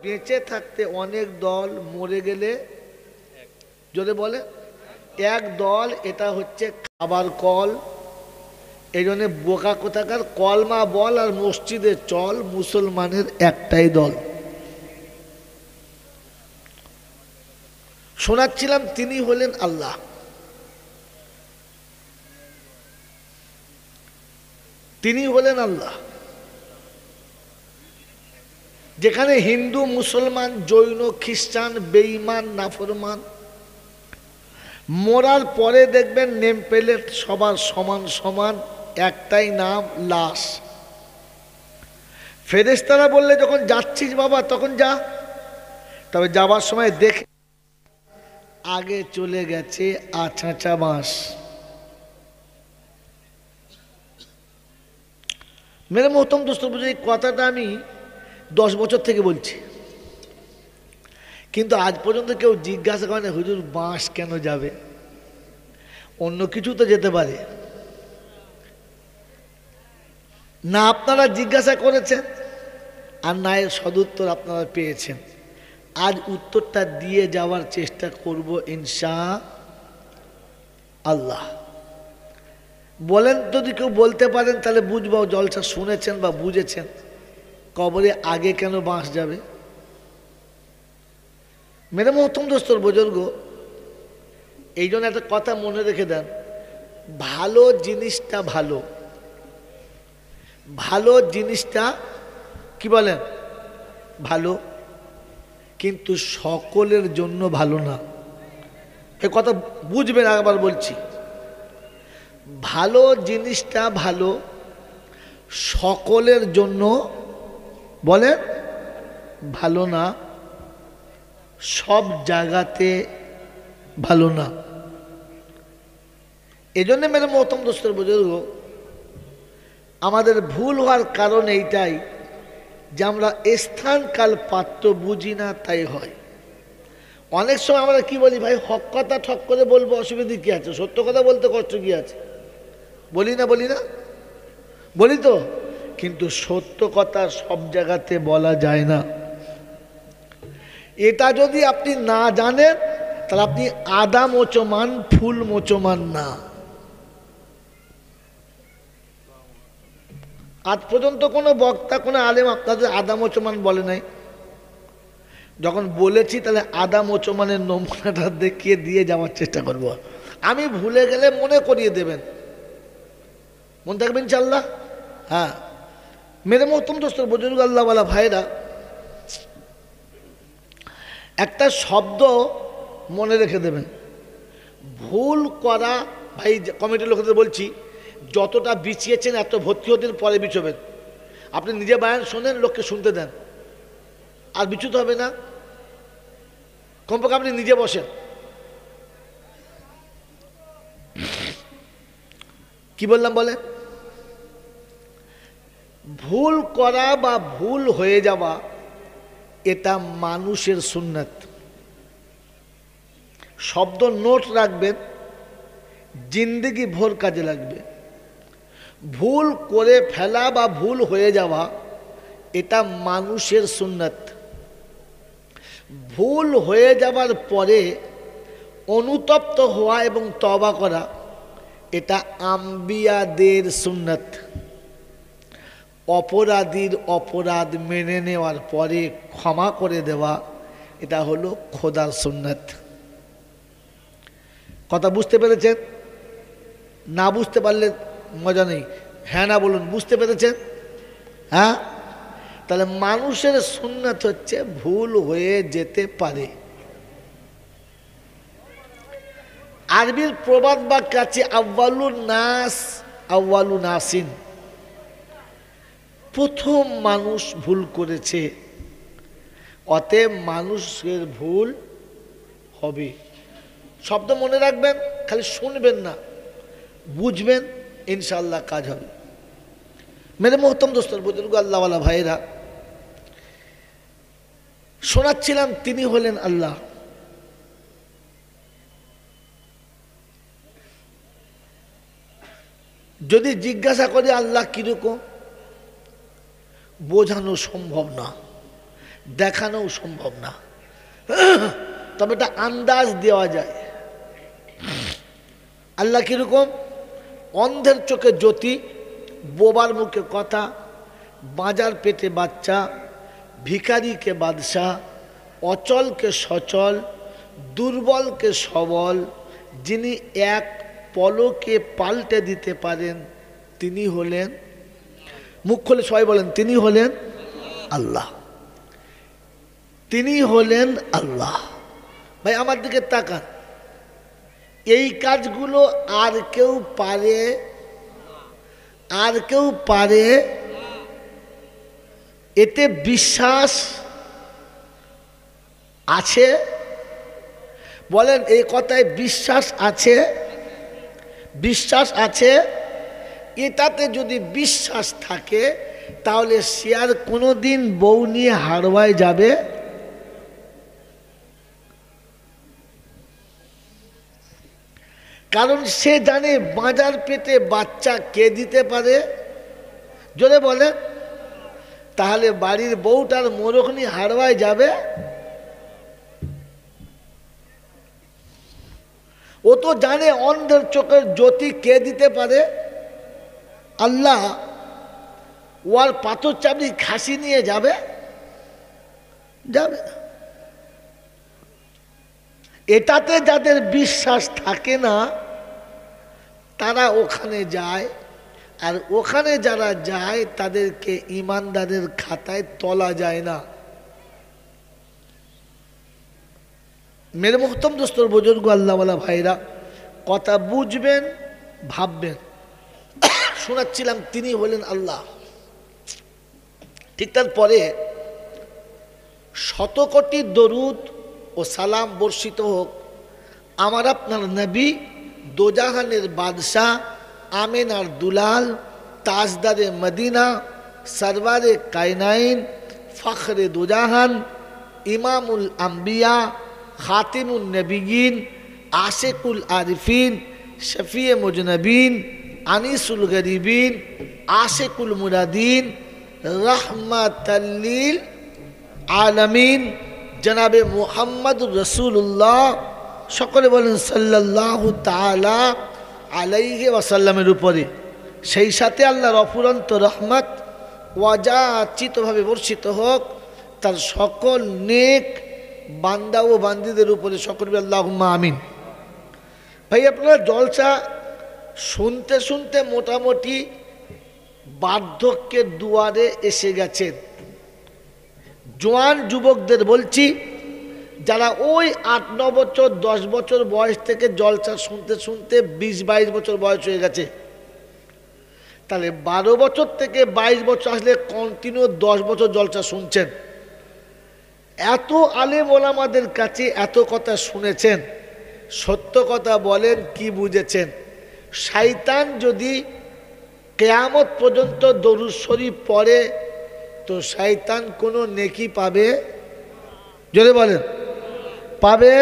বেঁচে থাকতে অনেক দল, মরে গেলে যদি বলে এক দল, এটা হচ্ছে খাবার কল। এই জন্য বোকা কোথাকার, কলমা বল আর মসজিদে চল, মুসলমানের একটাই দল। শোনাচ্ছিলাম তিনি হলেন আল্লাহ। তিনি হলেন আল্লাহ। যেখানে হিন্দু, মুসলমান, জৈন, খ্রিস্টান, বেঈমান, নাফরমান, মরার পরে দেখবেন নেম প্লেট সবার সমান সমান, একটাই নাম, লাশ। ফেরেশতারা বললে যখন যাচ্ছিস বাবা তখন যা, তবে যাবার সময় দেখে আগে চলে গেছে আছাঁচা বাঁশ। মেরে মোহতম দোস্ত, বুঝে এই কথাটা আমি 10 বছর থেকে বলছি, কিন্তু আজ পর্যন্ত কেউ জিজ্ঞাসা করে না হুজুর বাঁশ কেন যাবে, অন্য কিছু তো যেতে পারে না। আপনারা জিজ্ঞাসা করেছেন আর না এর সদুত্তর আপনারা পেয়েছেন। আজ উত্তরটা দিয়ে যাওয়ার চেষ্টা করব ইনশাআল্লাহ। বলেন, যদি কেউ বলতে পারেন তাহলে বুঝবো জলসা শুনেছেন বা বুঝেছেন। কবরে আগে কেন বাঁশ যাবে? মেরে মোহতম দোস্তর বুজুর্গ, এই জন্য একটা কথা মনে রেখে দেন, ভালো জিনিসটা ভালো, ভালো জিনিসটা কি বলেন ভালো, কিন্তু সকলের জন্য ভালো না। এ কথা বুঝবেন, একবার বলছি, ভালো জিনিসটা ভালো, সকলের জন্য বলেন ভালো না, সব জায়গাতে ভালো না। এই জন্য মেরে মোহতম দোস্তের বুজুর্গ, আমাদের ভুল হওয়ার কারণ এইটাই যে আমরা স্থান কাল পাত্র বুঝি না, তাই হয়। অনেক সময় আমরা কি বলি, ভাই হক কথা ঠক করে বলবো, অসুবিধা কি আছে, সত্য কথা বলতে কষ্ট কি আছে, বলি না বলি তো, কিন্তু সত্য কথা সব জায়গাতে বলা যায় না। এটা যদি আপনি না জানেন তাহলে আপনি আদা মোচমান, ফুল মোচমান না। আজ পর্যন্ত কোনো বক্তা, কোনো আলেম আপনাদের আদা মোচমান বলে নাই। যখন বলেছি তাহলে আদা মোচমানের নমুনাটা দেখিয়ে দিয়ে যাওয়ার চেষ্টা করব। আমি ভুলে গেলে মনে করিয়ে দেবেন, মনে থাকবেন ইনশাআল্লাহ। হ্যাঁ মেরে মোহতম দোস্তর বুজুর্গ, আল্লাহওয়ালা ভাইরা, একটা শব্দ মনে রেখে দেবেন, ভুল করা। ভাই কমিটির লোকেদের বলছি, যতটা বিছিয়েছেন এত ভর্তি হতে পরে বিছবেন। আপনি নিজে বায়ান শোনেন, লোককে শুনতে দেন, আর বিচ্যুত হবে না। কমপক্ষে আপনি নিজে বসেন। কি বললাম বলেন? ভুল করা বা ভুল হয়ে যাওয়া এটা মানুষের সুন্নাত। শব্দ নোট রাখবেন, জিন্দেগি ভোর কাজে লাগবে। ভুল করে ফেলা বা ভুল হয়ে যাওয়া এটা মানুষের সুন্নাত। ভুল হয়ে যাবার পরে অনুতপ্ত হওয়া এবং তওবা করা এটা আম্বিয়াদের সুন্নাত। অপরাধীর অপরাধ মেনে নেওয়ার পরে ক্ষমা করে দেওয়া এটা হলো খোদার সুন্নাত। কথা বুঝতে পেরেছেন? না বুঝতে পারলে মজা নেই, হ্যাঁ না বলুন। বুঝতে পেরেছেন? হ্যাঁ, তাহলে মানুষের সুন্নাত হচ্ছে ভুল হয়ে যেতে পারে। আরবির প্রবাদ বাক্য আছে আউয়ালুন নাস আউয়ালু নাসিন, প্রথম মানুষ ভুল করেছে, অতএব মানুষের ভুল হবে। শব্দ মনে রাখবেন, খালি শুনবেন না, বুঝবেন, ইনশাআল্লাহ কাজ হবে। মেরে মোহতম দোস্তর বুজুর্গ, আল্লাহওয়ালা ভাইরা, শোনাচ্ছিলাম তিনি হলেন আল্লাহ। যদি জিজ্ঞাসা করি আল্লাহ কিরকম, বোঝানো সম্ভব না। দেখানোও সম্ভব না, তবে এটা আন্দাজ দেওয়া যায়। আল্লাহ কিরকম? অন্ধের চোখে জ্যোতি, বোবার মুখে কথা, বাজার পেটে বাচ্চা, ভিখারিকে বাদশাহ, অচলকে সচল, দুর্বলকে সবল, যিনি এক পলকে পাল্টে দিতে পারেন তিনি হলেন, মুখ খুলে সবাই বলেন, তিনি হলেন আল্লাহ। তিনি হলেন আল্লাহ। ভাই আমার দিকে তাকান, এই কাজগুলো আর কেউ পারে? আর কেউ পারে? এতে বিশ্বাস আছে? বলেন এই কথায় বিশ্বাস আছে? বিশ্বাস আছে? এটাতে যদি বিশ্বাস থাকে তাহলে সে আর কোনোদিন বউ নিয়ে হারওয়ায় যাবে? কারণ সে জানে বাজার পেটে বাচ্চা কে দিতে পারে। জোরে বলে, তাহলে বাড়ির বউটার মোরগ নিয়ে হারওয়ায় যাবে? ও তো জানে অন্ধের চোখের জ্যোতি কে দিতে পারে, আল্লাহ। ওর পাথর চাবড়ি খাসি নিয়ে যাবে? যাবে না। এটাতে যাদের বিশ্বাস থাকে না তারা ওখানে যায়, আর ওখানে যারা যায় তাদেরকে ইমানদারের খাতায় তোলা যায় না। মেরে মোহতম দোস্তর বুজুর্গ আল্লাহওয়ালা ভাইরা, কথা বুঝবেন, ভাববেন। শোনাচ্ছিলাম তিনি হলেন আল্লাহ। ঠিক তারপরে শতকোটি দরুদ ও সালাম বর্ষিত হোক আমার আপনার নবী, দোজাহানের বাদশাহ, আমেনার দুলাল, তাজদারে মদিনা, সরওয়ারে কায়নাইন, ফখরে দোজাহান, ইমামুল আম্বিয়া, খাতিমুন নবিয়িন, আশিকুল আরিফিন, শফিয়ে মুজনবিন, আনিসুল গরিবিন, আশিকুল মুরাদিন, রহমাতাল লিল আলামিন, জনাবে মুহাম্মদুর রাসূলুল্লাহ, সকলে বলেন সাল্লাল্লাহু তাআলা আলাইহি ওয়াসাল্লামের উপরে, সেই সাথে আল্লাহর অফুরন্ত রহমত ওয়াজাচিতভাবে বর্ষিত হোক তার সকল নেক বান্দা ও বান্দীদের উপরে, সকল আল্লাহুম্মা আমিন। ভাই আপনারা জলসা শুনতে শুনতে মোটামুটি বার্ধক্যের দুয়ারে এসে গেছেন। জোয়ান যুবকদের বলছি, যারা ওই 8-9 বছর 10 বছর বয়স থেকে জলসা শুনতে শুনতে 20-22 বছর বয়স হয়ে গেছে, তাহলে 12 বছর থেকে 22 বছর আসলে কন্টিনিউ 10 বছর জলসা শুনছেন। এত আলেম ওলামাদের কাছে এত কথা শুনেছেন, সত্য কথা বলেন কি বুঝেছেন? শয়তান যদি কিয়ামত পর্যন্ত দরুদ শরীফ পড়ে তো শয়তান কোনো নেকি পাবে? জোরে বলেন, পাবে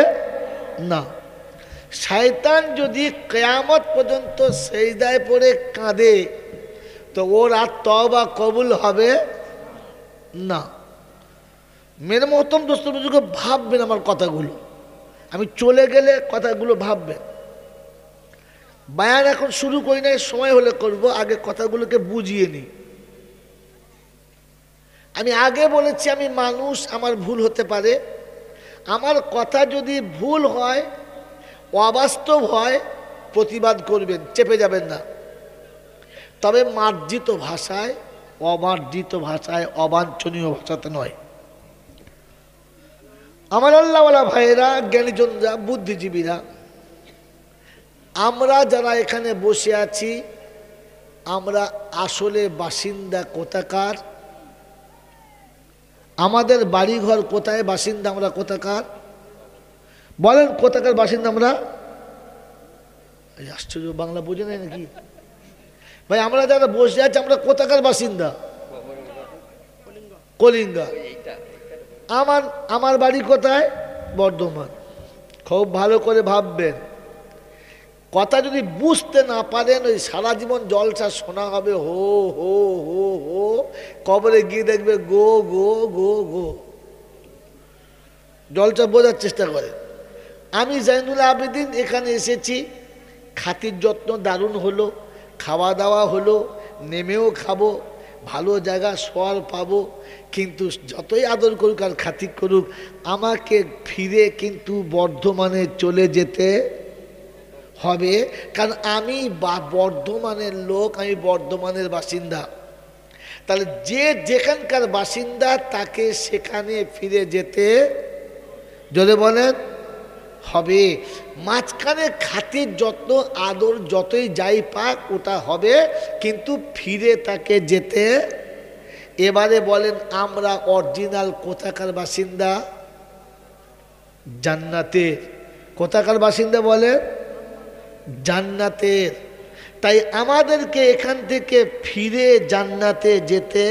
না। শয়তান যদি কিয়ামত পর্যন্ত সেজদায় পড়ে কাঁদে তো ওর আর তওবা কবুল হবে না। মেরে মহতম দোস্ত বুজুর্গ, ভাববেন আমার কথাগুলো, আমি চলে গেলে কথাগুলো ভাববেন। বায়ান এখন শুরু করি নাই, সময় হলে করব, আগে কথাগুলোকে বুঝিয়ে নিই। আমি আগে বলেছি আমি মানুষ, আমার ভুল হতে পারে। আমার কথা যদি ভুল হয়, অবাস্তব হয়, প্রতিবাদ করবেন, চেপে যাবেন না। তবে মার্জিত ভাষায়, অমার্জিত ভাষায়, অবাঞ্ছনীয় ভাষাতে নয়। আমার আল্লাহওয়ালা ভাইয়েরা, জ্ঞানীজনরা, বুদ্ধিজীবীরা, আমরা যারা এখানে বসে আছি আমরা আসলে বাসিন্দা কোথাকার? আমাদের বাড়িঘর কোথায়? বাসিন্দা আমরা কোথাকার? বলেন কোথাকার বাসিন্দা আমরা? আশ্চর্য, বাংলা বোঝে নাই নাকি ভাই? আমরা যারা বসে আছি আমরা কোথাকার বাসিন্দা? কলিঙ্গা। আমার বাড়ি কোথায়? বর্ধমান। খুব ভালো করে ভাববেন, কথা যদি বুঝতে না পারেন ওই সারা জীবন জলসা শোনা হবে হো হো হো হো, কবরে গিয়ে দেখবে গো গো গো গো। জলসা বোঝার চেষ্টা করেন। আমি জাইনুল আবেদিন এখানে এসেছি, খাতির যত্ন দারুণ হলো, খাওয়া দাওয়া হলো, নেমেও খাবো, ভালো জায়গা শোয়ার পাবো, কিন্তু যতই আদর করুক আর খাতির করুক আমাকে ফিরে কিন্তু বর্ধমানে চলে যেতে হবে, কারণ আমি বর্ধমানের লোক, আমি বর্ধমানের বাসিন্দা। তাহলে যে যেখানকার বাসিন্দা তাকে সেখানে ফিরে যেতে, যদি বলেন, হবে। মাঝখানে খাতির যত্ন আদর যতই যাই পাক ওটা হবে, কিন্তু ফিরে তাকে যেতে। এবারে বলেন আমরা অরিজিনাল কোথাকার বাসিন্দা? জান্নাতের। কোথাকার বাসিন্দা বলে? জান্নাতের। তাই আমাদেরকে এখান থেকে ফিরে জান্নাতে যেতে,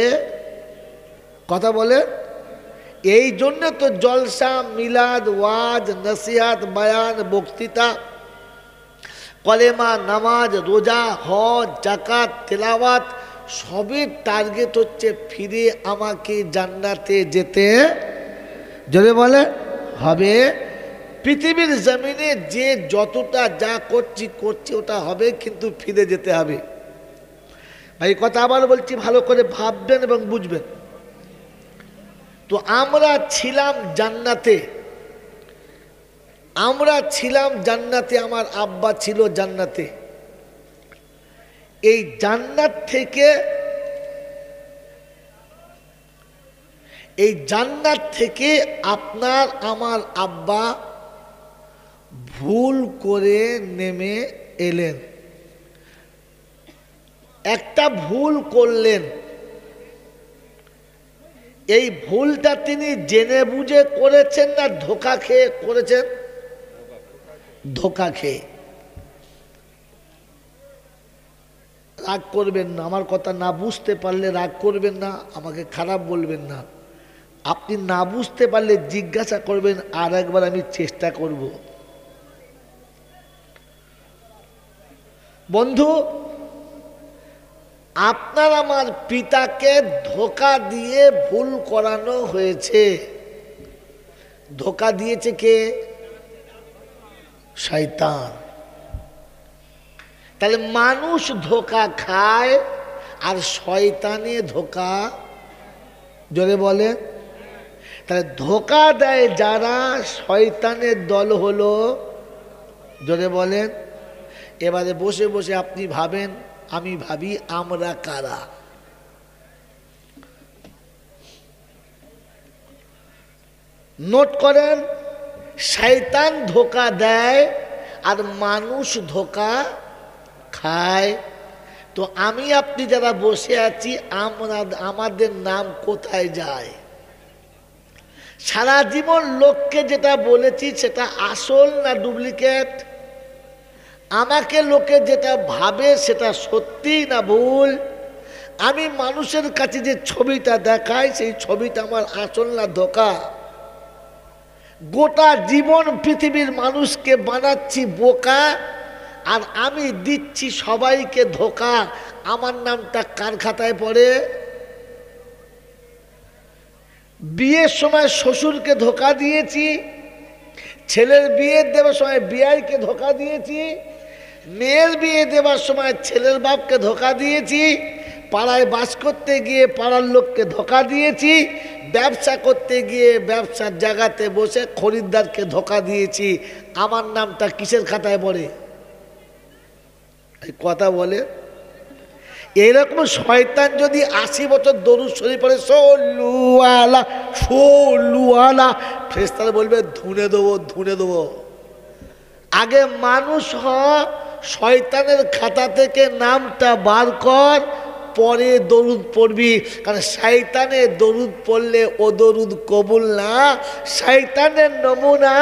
কথা বলে, এই জন্য তো জলসা, মিলাদ, ওয়াজ, নসিহাত, বয়ান, বক্তৃতা, কলেমা, নামাজ, রোজা, হজ, যাকাত, তেলাওয়াত সবের টার্গেট হচ্ছে ফিরে আমাকে জান্নাতে যেতে, যদি বলে, হবে। পৃথিবীর জমিনে যে যতটা যা করছি ওটা হবে, কিন্তু ফিরে যেতে হবে। ভাই কথা আবার বলছি, ভালো করে ভাববেন এবং বুঝবেন। তো আমরা ছিলাম জান্নাতে, আমরা ছিলাম জান্নাতে, আমার আব্বা ছিল জান্নাতে। এই জান্নাত থেকে, এই জান্নাত থেকে আপনার আমার আব্বা ভুল করে নেমে এলেন, একটা ভুল করলেন। এই ভুলটা তিনি জেনে বুঝে করেছেন না ধোঁকা খেয়ে করেছেন? ধোঁকা খেয়ে। রাগ করবেন না, আমার কথা না বুঝতে পারলে রাগ করবেন না, আমাকে খারাপ বলবেন না। আপনি না বুঝতে পারলে জিজ্ঞাসা করবেন, আর একবার আমি চেষ্টা করব। বন্ধু, আপনার আমার পিতাকে ধোঁকা দিয়ে ভুল করানো হয়েছে। ধোঁকা দিয়েছে কে? শয়তান। তাহলে মানুষ ধোঁকা খায় আর শয়তানে ধোঁকা, জোরে বলে, তাহলে ধোঁকা দেয় যারা, শয়তানের দল হলো, জোরে বলেন। এবারে বসে বসে আপনি ভাবেন, আমি ভাবি, আমরা কারা? নোট করেন, শয়তান ধোঁকা দেয় আর মানুষ ধোঁকা খায়। তো আমি আপনি যারা বসে আছি, আমরা, আমাদের নাম কোথায় যায়? সারা জীবন লোককে যেটা বলেছি সেটা আসল না ডুপ্লিকেট? আমাকে লোকে যেটা ভাবে সেটা সত্যি না ভুল? আমি মানুষের কাছে যে ছবিটা দেখাই সেই ছবিটা আমার আসল না ধোঁকা? গোটা জীবন পৃথিবীর মানুষকে বানাচ্ছি বোকা, আর আমি দিচ্ছি সবাইকে ধোঁকা। আমার নামটা কার খাতায় পড়ে? বিয়ের সময় শ্বশুরকে ধোঁকা দিয়েছি, ছেলের বিয়ে দেওয়ার সময় বিয়াইকে ধোঁকা দিয়েছি, মেয়ের বিয়ে দেওয়ার সময় ছেলের বাপকে ধোঁকা দিয়েছি, পাড়ায় বাস করতে গিয়ে পাড়ার লোককে ধোঁকা দিয়েছি, ব্যবসা করতে গিয়ে ব্যবসার জায়গাতে বসে খরিদ্দারকে ধোঁকা দিয়েছি। আমার নামটা কিসের খাতায় পড়ে? কথা বলে। এইরকম শয়তান যদি 80 বছর দরুদ শরীফ পড়ে, সল্লু আলা সল্লু আলা, ফেরেশতারা বলবে ধুনে দেবো, ধুনে দেবো। আগে মানুষ হ, শয়তানের খাতা থেকে নামটা বার কর, পরে দরুদ পড়বি। কারণ শয়তানের দরুদ পড়লে ও দরুদ কবুল না। শয়তানের নমুনা,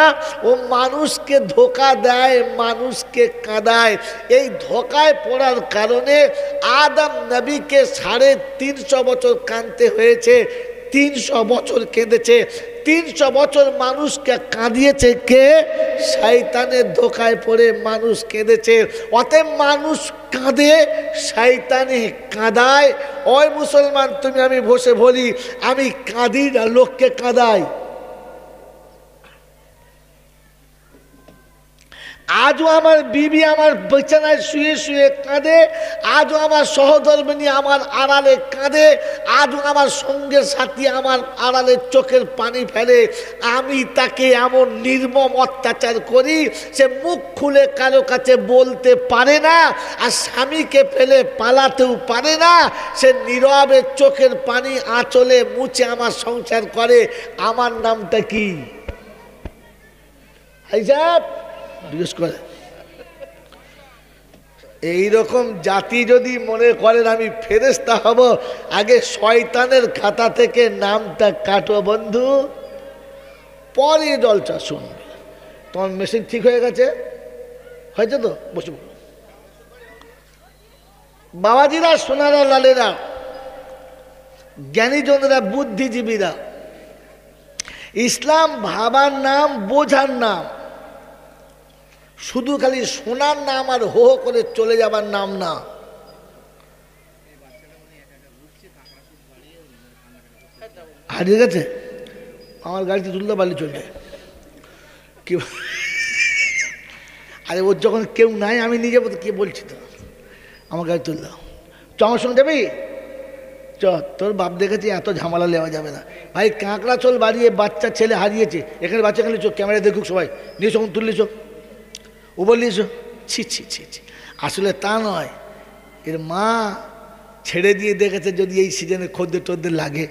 ও মানুষকে ধোঁকা দেয়, মানুষকে কাঁদায়। এই ধোঁকায় পড়ার কারণে আদম নবীকে 350 বছর কাঁদতে হয়েছে। 300 বছর কেঁদেছে। 300 বছর মানুষকে কাঁদিয়েছে কে? শয়তানের ধোঁকায় পড়ে মানুষ কেঁদেছে। অতএব মানুষ কাঁদে, শয়তানে কাঁদায়। ওই মুসলমান, তুমি আমি বসে বলি, আমি কাঁদি না, লোককে কাঁদাই। আজও আমার বিবি আমার বিছানায় শুয়ে শুয়ে কাঁদে, আজও আমার সহধর্মিণী আমার আড়ালে কাঁদে, আজও আমার সঙ্গের সাথী আমার আড়ালে চোখের পানি ফেলে। আমি তাকে এমন নির্মম অত্যাচার করি, সে মুখ খুলে কারো কাছে বলতে পারে না, আর স্বামীকে ফেলে পালাতেও পারে না। সে নীরবে চোখের পানি আঁচলে মুছে আমার সংসার করে। আমার নামটা কি? হিসাব জিজ্ঞেস করে। এইরকম জাতি যদি মনে করেন আমি ফেরেশতা হব, আগে শয়তানের খাতা থেকে নামটা কাটো বন্ধু, পরে জলসা শুনবে। তোমার মেশিন ঠিক হয়ে গেছে? হয়েছে তো? বসে বলো। বাবাজিরা, সোনারা, লালেরা, জ্ঞানীজনেরা, বুদ্ধিজীবীরা, ইসলাম ভাবার নাম, বোঝার নাম, শুধু খালি শোনার নাম আর হো হো করে চলে যাবার নাম না। হারিয়ে গেছে আমার গাড়িতে তুলতে পারলে চলবে কি? আরে ওর যখন কেউ নাই, আমি নিজে কে বলছি তো, আমার গাড়ি তুললাম। চ আমার সঙ্গে যাবি? চ, তোর বাপ দেখেছি, এত ঝামেলা নেওয়া যাবে না ভাই। কাঁকড়া চল বাড়িয়ে বাচ্চা ছেলে হারিয়েছে, এখানে বাচ্চা খালি চোখ ক্যামেরা দেখুক সবাই, নিয়ে যখন তুললি চোখ ও বললিস ছি ছি ছি ছি। আসলে তা নয়, এর মা ছেড়ে দিয়ে দেখেছে যদি এই সিজনে খদ্দের টদ্দের লাগে,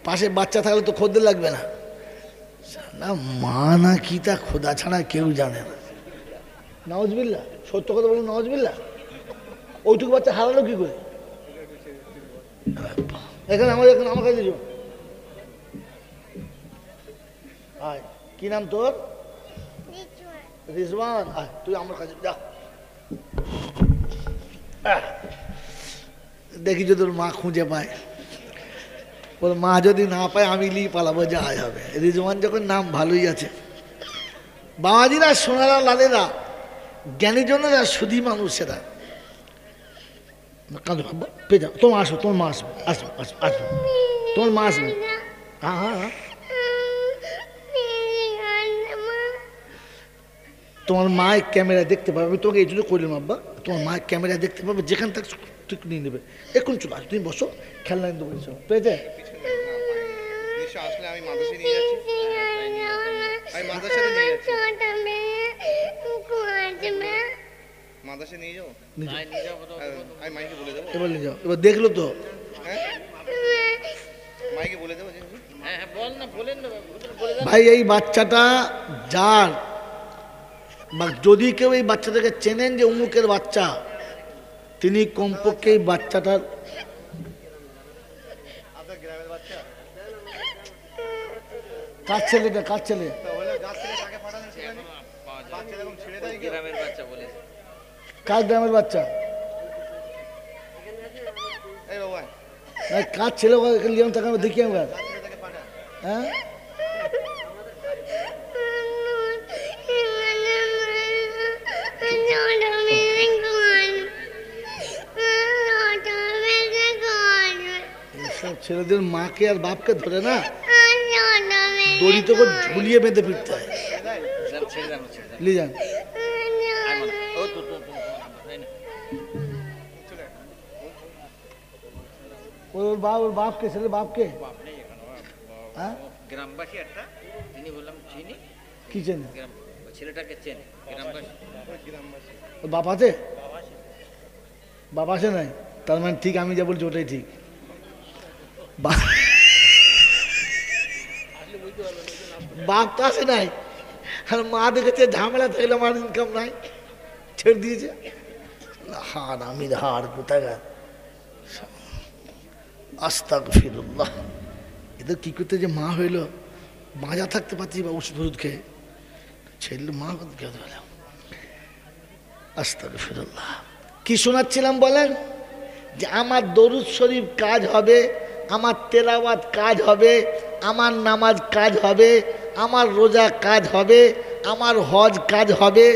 পাশে বাচ্চা থাকলে তো খদ্দের লাগবে না। না মা না কি তা খোদা ছাড়া কেউ জানে না। নওয়াজবিল্লাহ, সত্য কথা বলুন, নওয়াজবিল্লাহ। ওইটুকু বাচ্চা হারালো কি করে? এখানে আমার কাছে দিও। আয়, কি নাম তোর? রিজওয়ান। আয় তুই আমার কাছে যা, দেখি যদি ওর মা খুঁজে পায়। ওর মা যদি না পায় আমি নিয়ে পালাবো, যা হবে। রিজওয়ান যখন নাম ভালোই আছে। বাবাজিরা, সোনারা, লালেরা, জ্ঞানীজনেরা, সুধী মানুষেরা, তোমার আসো, তোমার মা আসবে, আসবো আসবো আসবো, তোমার মা আসবে। হ্যাঁ হ্যাঁ হ্যাঁ, তোমার মায়ের ক্যামেরা দেখতে পাবে। আমি তোমাকে এই জন্য করলাম আব্বা, তোমার মায়ের ক্যামেরা দেখতে পাবে, যেখান থেকে তুই নিয়ে নেবে। এখন চলো, আস, তুমি বসো, খেলনা নিতে বলছো, পেয়েছে? আমি মাদ্রাসায় নিয়ে যাচ্ছি, আমি মাদ্রাসায় নিয়ে যাচ্ছি, মাদ্রাসায় নিয়ে যাবো, আমি মাইকে বলে দেবো। এবার নিয়ে যাও, এবার দেখলো তো, মাইকে বলে দেবো। ভাই এই বাচ্চাটা যার, বা যদি কেউ এই বাচ্চাটাকে চেনেন যে অমুকের বাচ্চা, তিনি কমপক্ষে এই বাচ্চাটার কার ছেলেটা, কার ছেলে, কার গ্রামের বাচ্চা, কার ছেলে তাকে দেখি আমরা। হ্যাঁ, ছেলেদের মাকে আর বাপকে ধরে না, দড়ি তো ঝুলিয়ে বেঁধে ফিরতে হয়। ওর বাপকে, ছেলে বাপকে গ্রামবাসী একটা, তিনি বললাম চিনি, কি চেনে? ছেলেটাকে চেনে গ্রামবাসী। ওর বাপ আছে? বাপ আছে নাই? তার মানে ঠিক আমি যা বলছি ওটাই ঠিক। বাপ তো আসে নাই, আর মা দেখেছে ঝামেলা থাকলে আমার ইনকাম নাই, ছেড়ে দিয়েছে। হার আমির হার কোথায় আস্তাগফিরুল্লাহ। এদের কি করতে যে মা হইল, মাজা থাকতে পারছি বা ওষুধ ফষুধ খেয়ে, ছেলে মা কে হলাম। আস্তাগফিরুল্লাহ। কি শোনাচ্ছিলাম বলেন? যে আমার দরুদ শরীফ কাজ হবে, আমার তেলাওয়াত কাজ হবে, আমার নামাজ কাজ হবে, আমার রোজা কাজ হবে, আমার হজ কাজ হবে,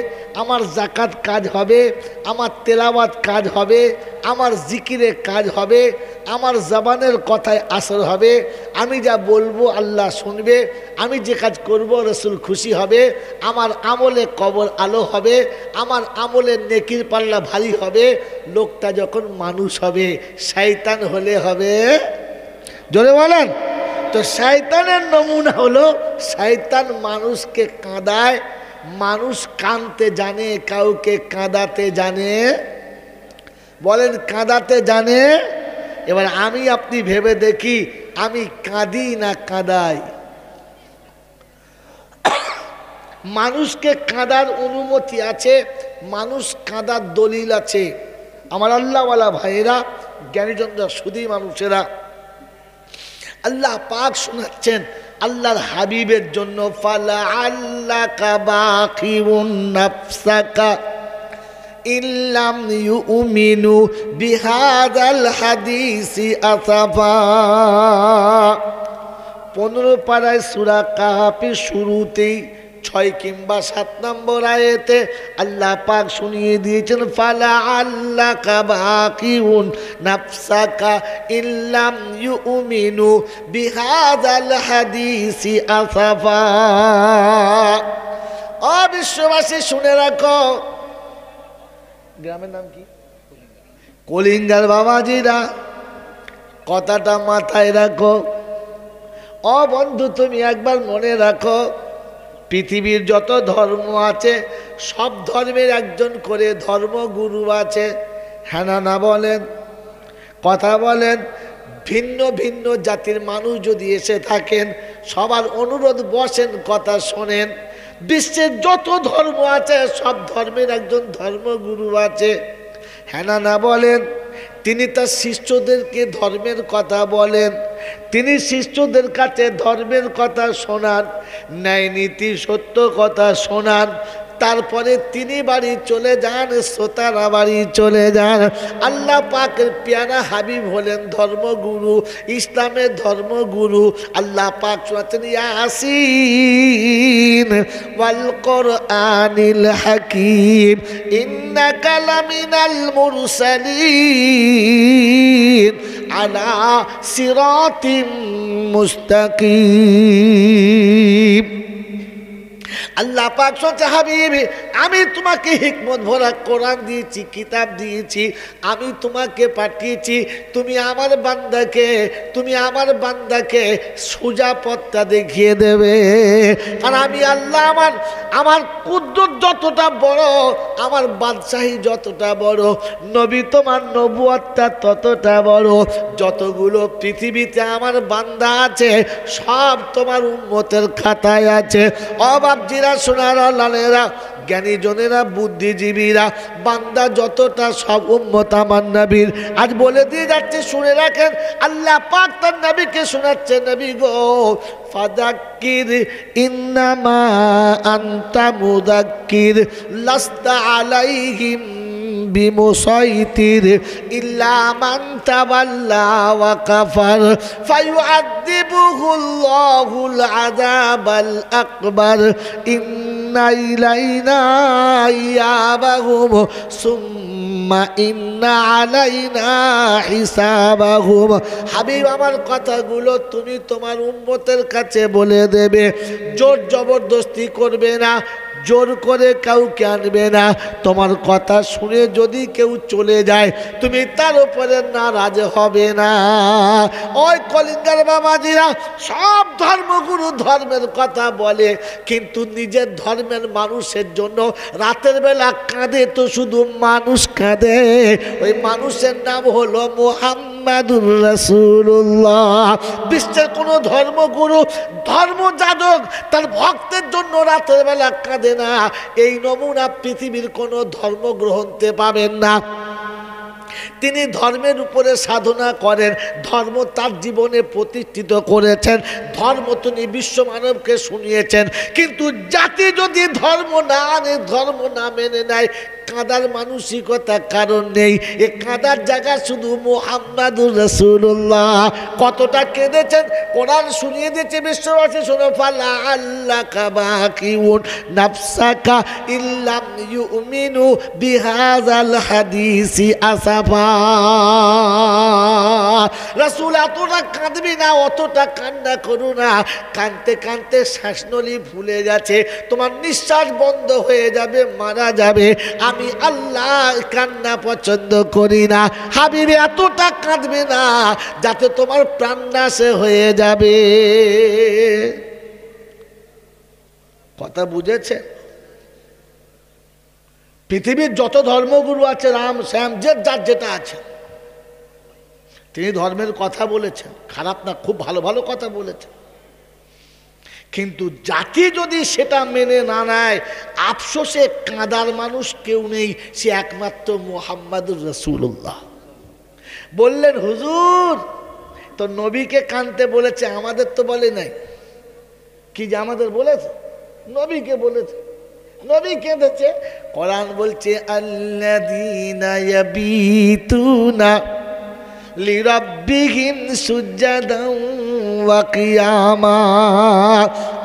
আমার জাকাত কাজ হবে, আমার তেলাওয়াত কাজ হবে, আমার জিকিরে কাজ হবে, আমার জবানের কথায় আসর হবে, আমি যা বলবো আল্লাহ শুনবে, আমি যে কাজ করব রসুল খুশি হবে, আমার আমলে কবর আলো হবে, আমার আমলের নেকির পাল্লা ভারী হবে। লোকটা যখন মানুষ হবে, শয়তান হলে হবে? জোরে বলেন। তো শয়তানের নমুনা হলো, শয়তান মানুষকে কাঁদায়, মানুষ কাঁদতে জানে, কাউকে কাঁদাতে জানে। বলেন কাঁদাতে জানে? এবার আমি আপনি ভেবে দেখি, আমি কাঁদি না কাঁদাই? মানুষকে কাঁদার অনুমতি আছে, মানুষ কাঁদার দলিল আছে। আমার আল্লাহওয়ালা ভাইয়েরা, জ্ঞানীজনরা, সুধী মানুষেরা, আল্লাহ পাক শোনাচ্ছেন আল্লাহর হাবিবের জন্য, ফালা আল্লাকা বাকিউন নাফসাকা ইল্লাম ইউমিনু বিহাদাল হাদিসি আসাফা। 15 পারায় সূরা কাহাফের শুরুতেই 6 কিংবা 7 নম্বর আয়াতে আল্লাহ পাক শুনিয়ে দিয়েছেন, ফালা আল্লাকা বাকিউন নাফসাকা ইল্লাম ইউমিনু বিহাদাল হাদিসি আসাফা। ও বিশ্ববাসী শুনে রাখো, গ্রামের নাম কি? কলিঙ্গার বাবাজিরা, কথাটা মাথায় রাখো। ও বন্ধু, তুমি একবার মনে রাখো, পৃথিবীর যত ধর্ম আছে সব ধর্মের একজন করে ধর্মগুরু আছে। হ্যাঁ না বলেন? কথা বলেন। ভিন্ন ভিন্ন জাতির মানুষ যদি এসে থাকেন, সবার অনুরোধ বসেন, কথা শোনেন। বিশ্বের যত ধর্ম আছে সব ধর্মের একজন ধর্মগুরু আছে। হ্যাঁ না বলেন? তিনি তার শিষ্যদেরকে ধর্মের কথা বলেন, তিনি শিষ্যদের কাছে ধর্মের কথা শোনান, ন্যায় নীতি সত্য কথা শোনান। তারপরে তিনি বাড়ি চলে যান, শ্রোতারা বাড়ি চলে যান। আল্লাহ পাকের পেয়ারা হাবিব হলেন ধর্মগুরু, ইসলামের ধর্মগুরু। আল্লাহ পাক শোনাচ্ছেন, ইয়াসিন ওয়াল কোরআনিল হাকিম ইন্নাকা লামিনাল মুরসালিন আলা সিরাতিম মুস্তাকিম। আল্লাহ পাক বলছে, হাবিবি, আমি তোমাকে হিকমত ভরা কোরআন দিয়েছি, কিতাব দিয়েছি, আমি তোমাকে পাঠিয়েছি, তুমি আমার বান্দাকে সোজা পথটা দেখিয়ে দেবে। আর আমি আল্লাহ, আমার কুদরত যতটা বড়, আমার বাদশাহী যতটা বড়, নবী তোমার নবুয়তটা ততটা বড়। যতগুলো পৃথিবীতে আমার বান্দা আছে সব তোমার উম্মতের খাতায় আছে। অবাবজিরা, সোনারা, লালেরা, জ্ঞানীজনেরা, বুদ্ধিজীবীরা, বান্দা যতটা সব উম্মত আমার নবীর। আজ বলে দিয়ে যাচ্ছে, শুনে রাখেন, আল্লাহ পাক তার নবীকে শোনাচ্ছে, নবী গো ফাযাক্কির ইন্নামা আনতা মুযাক্কির লাস্তা আলাইহিম বিমুসাইতির ইল্লা মান তাওয়াল্লা ওয়া কাফার ফায়ুআযিবুহুল্লাহুল আযাবাল আকবার ইন্না ইলাইনা ইয়াবাহুম সুম্মা ইন্না আলাইনা হিসাবাহুম। হাবিব, আমার কথাগুলো তুমি তোমার উম্মতের কাছে বলে দেবে, জোর জবরদস্তি করবে না, জোর করে কাউকে আনবে না। তোমার কথা শুনে যদি কেউ চলে যায়, তুমি তার উপরে নারাজ হবে না। ওই কলিঙ্গার বাবাজিরা, সব ধর্মগুরু ধর্মের কথা বলে, কিন্তু নিজের ধর্মের মানুষের জন্য রাতের বেলা কাঁদে তো শুধু মানুষ কাঁদে। ওই মানুষের নাম হলো মুহাম্মাদুর রাসূলুল্লাহ। বিশ্বের কোনো ধর্মগুরু, ধর্মযাজক তার ভক্তের জন্য রাতের বেলা কাঁদে না। এই নমুনা পৃথিবীর কোনো ধর্মগ্রন্থে পাবেন না। তিনি ধর্মের উপরে সাধনা করেন, ধর্ম তার জীবনে প্রতিষ্ঠিত করেছেন, ধর্ম তিনি বিশ্ব মানবকে শুনিয়েছেন। কিন্তু জাতি যদি ধর্ম না মেনে নেয়, কাঁদার মানসিকতা কারণ নেই। এ কাঁদার জায়গা শুধু মুহাম্মাদুর রাসূলুল্লাহ। কতটা কেঁদেছেন, কোরআন শুনিয়ে দিয়েছে বিশ্ববাসী, শোনো, ফালা আল্লাকা বাকিউন নাফসাকা ইল্লাম ইউমিনু বিহাযাল হাদিসি আসাফা। রাসূল এতটা কাঁদবি না, অতটা কান্না করো না। কাঁদতে কাঁদতে শ্বাসনলী ফুলে গেছে, তোমার নিঃশ্বাস বন্ধ হয়ে যাবে, মারা যাবে। আমি আল্লাহ কান্না পছন্দ করি না। হাবিবে এতটা কাঁদবে না যাতে তোমার প্রাণ নাশ হয়ে যাবে। কথা বুঝেছে? পৃথিবীর যত ধর্মগুরু আছে, রাম শ্যাম যার যেটা আছে, তিনি ধর্মের কথা বলেছেন, খারাপ না, খুব ভালো ভালো কথা বলেছেন। কিন্তু জাতি যদি সেটা মেনে না নেয়, আফসোসে কাঁদার মানুষ কেউ নেই, সে একমাত্র মুহাম্মাদুর রাসূলুল্লাহ। বললেন, হুজুর তো নবীকে কাঁদতে বলেছে, আমাদের তো বলে নাই। কি যে আমাদের বলেছে? নবীকে বলেছে, নবী কেঁদেছে। কোরআন বলছে, আল্লাযীনা ইয়াবিতুনা লিরাব্বিহিম সুজদান ওয়া কিয়ামা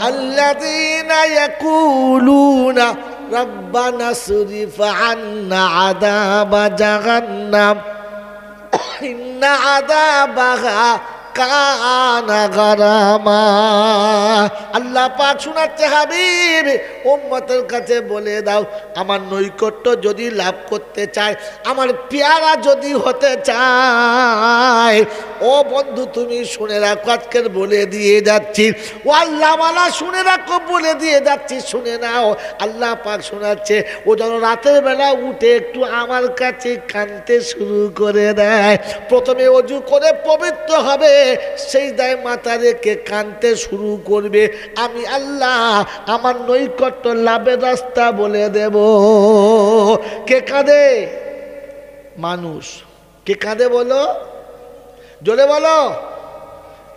আল্লাযীনা ইয়াকুলুনা রাব্বানা সরিফ আন্না আযাবা জাহান্নাম ইন্না আযাবাহা কানা গারামা। আল্লাহ পাক শোনাচ্ছে, হাবিব উম্মতের কাছে বলে দাও, আমার নৈকট্য যদি লাভ করতে চায়, আমার পেয়ারা যদি হতে চায়, ও বন্ধু তুমি শুনে রাখো, আজকের বলে দিয়ে যাচ্ছি, ও আল্লাহ মালা শুনে রাখো, বলে দিয়ে যাচ্ছি, শুনে নাও। আল্লাহ পাক শোনাচ্ছে, ও যেন রাতের বেলা উঠে একটু আমার কাছে কাঁদতে শুরু করে দেয়। প্রথমে অজু করে পবিত্র হবে, সেই দায় মাথা রেখে কাঁদতে শুরু করবে। আমি আল্লাহ আমার নৈকট্য লাভের রাস্তা বলে দেব। কে কাঁদে? মানুষ। কে কাঁদে বলো? জোরে বলো,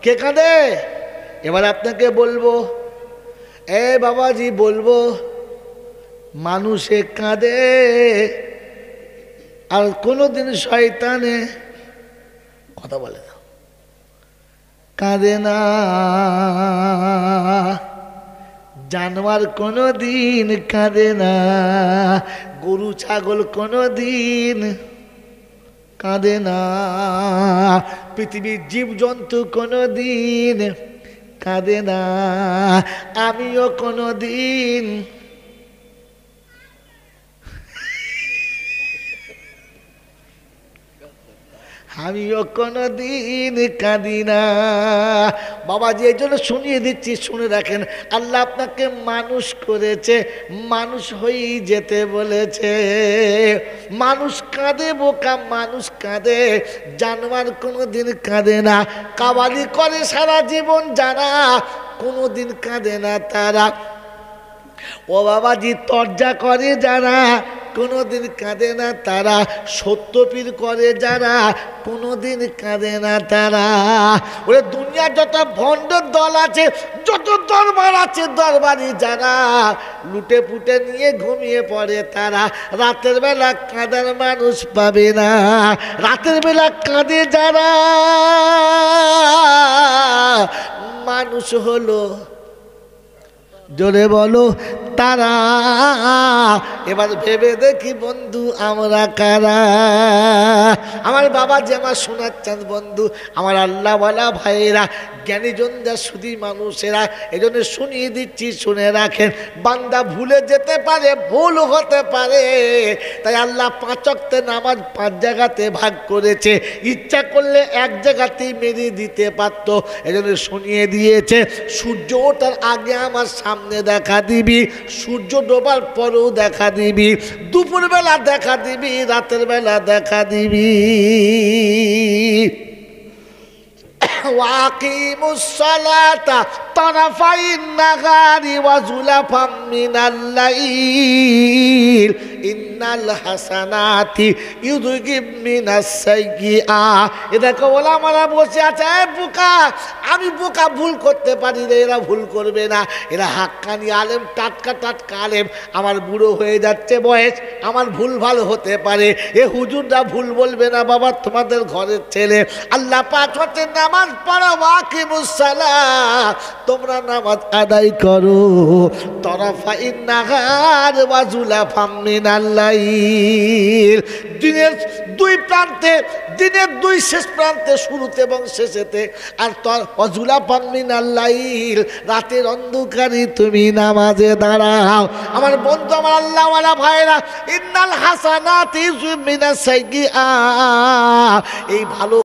কে কাঁদে? এবার আপনাকে বলবো, এ বাবাজি বলবো, মানুষে কাঁদে আর কোনোদিন শয়তানে কথা বলে না, কাঁদে না। জানোয়ার কোনো দিন কাঁদে না, গরু ছাগল কোনো দিন কাঁদে না, পৃথিবীর জীবজন্তু কোনো দিন কাঁদে না, আমিও কোনো দিন আমিও কোনো দিন কাঁদি না। বাবাজি এই জন্য শুনিয়ে দিচ্ছি, শুনে রাখেন, আল্লাহ আপনাকে মানুষ করেছে, মানুষ হয়েই যেতে বলেছে। মানুষ কাঁদে বোকা, মানুষ কাঁদে, জানোয়ার কোনো দিন কাঁদে না। কাবালি করে সারা জীবন যারা, কোনো দিন কাঁদে না তারা। ও বাবাজি তর্জা করে যারা, কোনোদিন কাঁদে না তারা। সত্যপীর করে যারা, কোনোদিন কাঁদে না তারা। ওরে দুনিয়া যত ভণ্ড দল আছে, যত দরবার আছে, দরবারি যারা লুটে পুটে নিয়ে ঘুমিয়ে পড়ে তারা, রাতের বেলা কাঁদার মানুষ পাবে না। রাতের বেলা কাঁদে যারা, মানুষ হলো, জোরে বলো, তারা। এবার ভেবে দেখি বন্ধু আমরা কারা? আমার বাবা যে আমার শোনাচ্ছেন বন্ধু, আমার আল্লাহওয়ালা ভাইয়েরা, জ্ঞানীজন যা শুধু মানুষেরা, এই জন্য শুনিয়ে দিচ্ছি, শুনে রাখেন। বান্দা ভুলে যেতে পারে, ভুল হতে পারে, তাই আল্লাহ 5 ওয়াক্তের নামাজ 5 জায়গাতে ভাগ করেছে। ইচ্ছা করলে এক জায়গাতেই মেরে দিতে পারত, এই জন্য শুনিয়ে দিয়েছে। সূর্য ওঠার আগে আমার সামনে দেখা দিবি, সূর্য ডোবার পরেও দেখা দিবি, দুপুরবেলা দেখা দিবি, রাতের বেলা দেখা দিবি। ওয়াকিমুস সালাতা তারাফাইন নাহারি ওয়া যুলাফাম মিনাল লাইল ইন্নাল হাসানাতি ইউযহিবনাস সাইয়্যিআত। এটাকে ওলামারা বসে আছে, বোকা আমি বোকা, ভুল করতে পারি রে, এরা ভুল করবে না, এরা হাক্কানি আলেম, টাটকা টাটকা আলেম। আমার বুড়ো হয়ে যাচ্ছে বয়স, আমার ভুল ভালো হতে পারে, এ হুজুররা ভুল বলবে না বাবা, তোমাদের ঘরের ছেলে। আল্লাহ পাক হচ্ছে নামাজ পড়ো, ওয়াকিমুস সালাত, তোমরা নামাজ আদায় করো, তারাফাইন নাহার ওয়া যুলাফাম মিনাল লাইল, দিনের দুই প্রান্তে, দিনের দুই শেষ প্রান্তে, শুরুতে এবং শেষেতে, আর ওয়া যুলাফাম মিনাল লাইল, রাতের অন্ধকারে তুমি নামাজে দাঁড়াও। আমার বন্ধু, আমার আল্লাহওয়ালা ভাইরা, ইন্নাল হাসানাতি ইউযহিবনাস সাইয়্যিআত, এই ভালো